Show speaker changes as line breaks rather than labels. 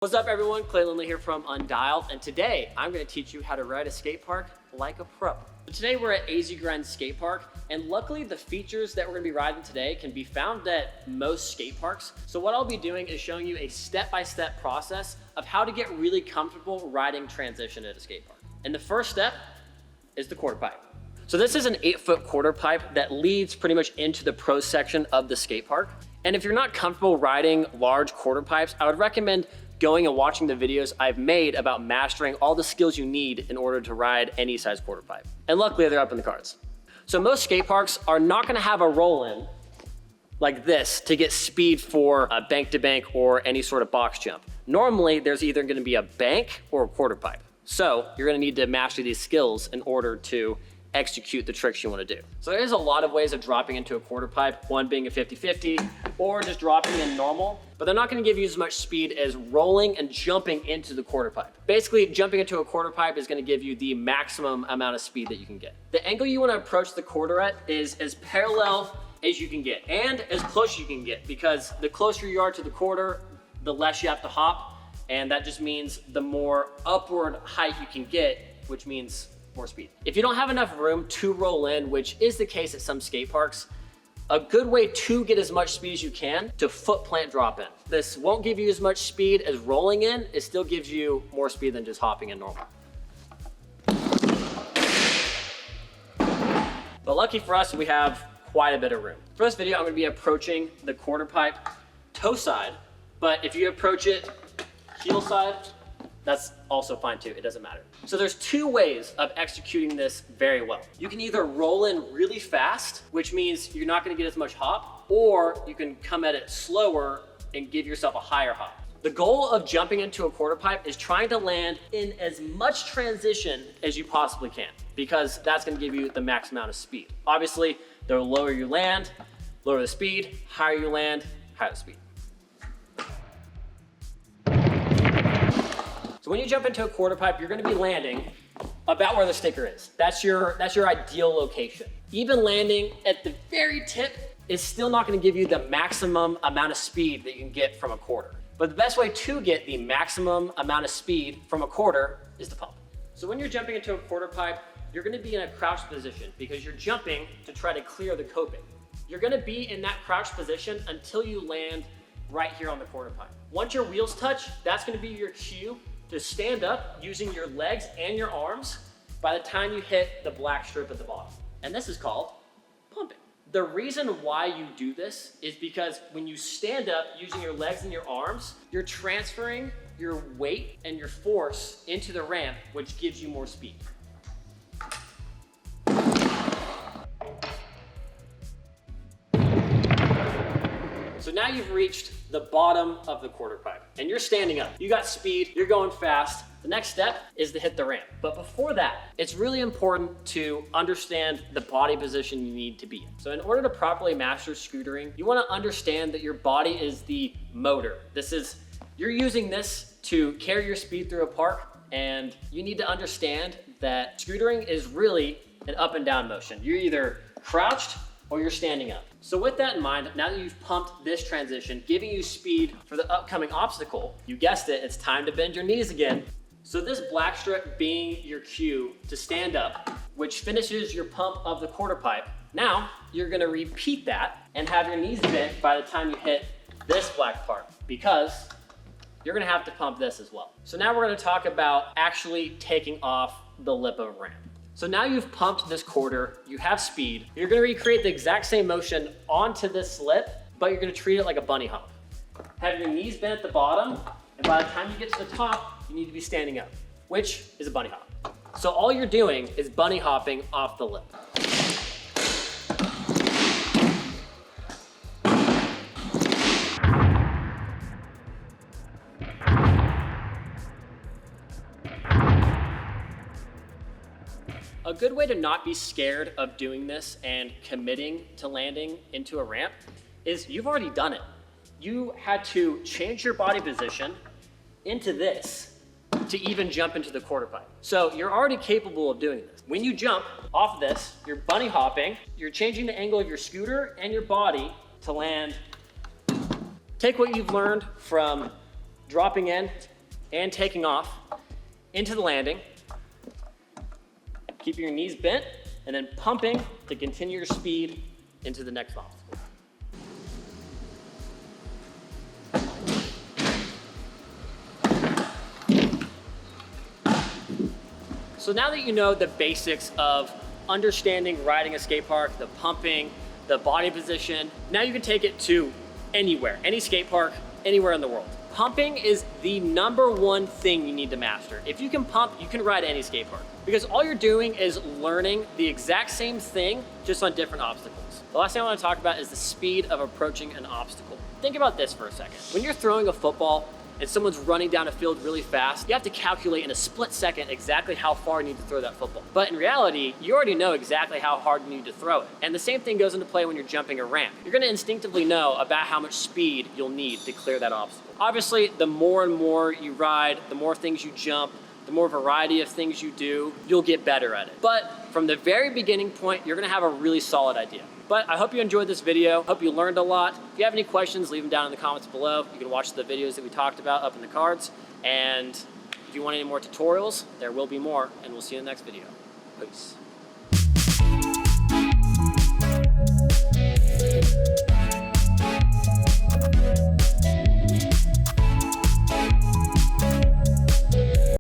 What's up everyone, Clayton here from Undialed, and today I'm going to teach you how to ride a skate park like a pro. So today we're at AZ skate park, and luckily the features that we're going to be riding today can be found at most skate parks. So what I'll be doing is showing you a step-by-step process of how to get really comfortable riding transition at a skate park. And the first step is the quarter pipe. So this is an 8-foot quarter pipe that leads pretty much into the pro section of the skate park. And if you're not comfortable riding large quarter pipes, I would recommend going and watching the videos I've made about mastering all the skills you need in order to ride any size quarter pipe. And luckily they're up in the cards. So most skate parks are not gonna have a roll-in like this to get speed for a bank to bank or any sort of box jump. Normally there's either gonna be a bank or a quarter pipe. So you're gonna need to master these skills in order to execute the tricks you want to do. So there's a lot of ways of dropping into a quarter pipe, one being a 50-50 or just dropping in normal, but they're not going to give you as much speed as rolling and jumping into the quarter pipe. Basically, jumping into a quarter pipe is going to give you the maximum amount of speed that you can get. The angle you want to approach the quarter at is as parallel as you can get and as close as you can get, because the closer you are to the quarter, the less you have to hop, and that just means the more upward height you can get, which means more speed. If you don't have enough room to roll in, which is the case at some skate parks, a good way to get as much speed as you can to foot plant drop in. This won't give you as much speed as rolling in, it still gives you more speed than just hopping in normal. But lucky for us, we have quite a bit of room. For this video, I'm gonna be approaching the quarter pipe toe side, but if you approach it heel side, that's also fine too, it doesn't matter. So there's two ways of executing this very well. You can either roll in really fast, which means you're not gonna get as much hop, or you can come at it slower and give yourself a higher hop. The goal of jumping into a quarter pipe is trying to land in as much transition as you possibly can, because that's gonna give you the max amount of speed. Obviously, the lower you land, lower the speed, higher you land, higher the speed. So when you jump into a quarter pipe, you're gonna be landing about where the sticker is. That's your ideal location. Even landing at the very tip is still not gonna give you the maximum amount of speed that you can get from a quarter. But the best way to get the maximum amount of speed from a quarter is to pump. So when you're jumping into a quarter pipe, you're gonna be in a crouched position because you're jumping to try to clear the coping. You're gonna be in that crouched position until you land right here on the quarter pipe. Once your wheels touch, that's gonna be your cue to stand up using your legs and your arms by the time you hit the black strip at the bottom. And this is called pumping. The reason why you do this is because when you stand up using your legs and your arms, you're transferring your weight and your force into the ramp, which gives you more speed. So now you've reached the bottom of the quarter pipe and you're standing up. You got speed, you're going fast. The next step is to hit the ramp. But before that, it's really important to understand the body position you need to be in. So in order to properly master scootering, you wanna understand that your body is the motor. You're using this to carry your speed through a park, and you need to understand that scootering is really an up and down motion. You're either crouched or you're standing up. So with that in mind, now that you've pumped this transition, giving you speed for the upcoming obstacle, you guessed it, it's time to bend your knees again. So this black strip being your cue to stand up, which finishes your pump of the quarter pipe. Now you're gonna repeat that and have your knees bent by the time you hit this black part, because you're gonna have to pump this as well. So now we're gonna talk about actually taking off the lip of a ramp. So now you've pumped this quarter, you have speed, you're gonna recreate the exact same motion onto this lip, but you're gonna treat it like a bunny hop. Have your knees bent at the bottom, and by the time you get to the top, you need to be standing up, which is a bunny hop. So all you're doing is bunny hopping off the lip. A good way to not be scared of doing this and committing to landing into a ramp is you've already done it. You had to change your body position into this to even jump into the quarter pipe. So you're already capable of doing this. When you jump off of this, you're bunny hopping, you're changing the angle of your scooter and your body to land. Take what you've learned from dropping in and taking off into the landing, keeping your knees bent, and then pumping to continue your speed into the next obstacle. So now that you know the basics of understanding riding a skate park, the pumping, the body position, now you can take it to anywhere, any skate park, anywhere in the world. Pumping is the #1 thing you need to master. If you can pump, you can ride any skate park, because all you're doing is learning the exact same thing, just on different obstacles. The last thing I want to talk about is the speed of approaching an obstacle. Think about this for a second. When you're throwing a football and someone's running down a field really fast, you have to calculate in a split second exactly how far you need to throw that football. But in reality, you already know exactly how hard you need to throw it. And the same thing goes into play when you're jumping a ramp. You're gonna instinctively know about how much speed you'll need to clear that obstacle. Obviously, the more and more you ride, the more things you jump, the more variety of things you do, you'll get better at it. But from the very beginning point, you're gonna have a really solid idea. But I hope you enjoyed this video. Hope you learned a lot. If you have any questions, leave them down in the comments below. You can watch the videos that we talked about up in the cards. And if you want any more tutorials, there will be more, and we'll see you in the next video. Peace.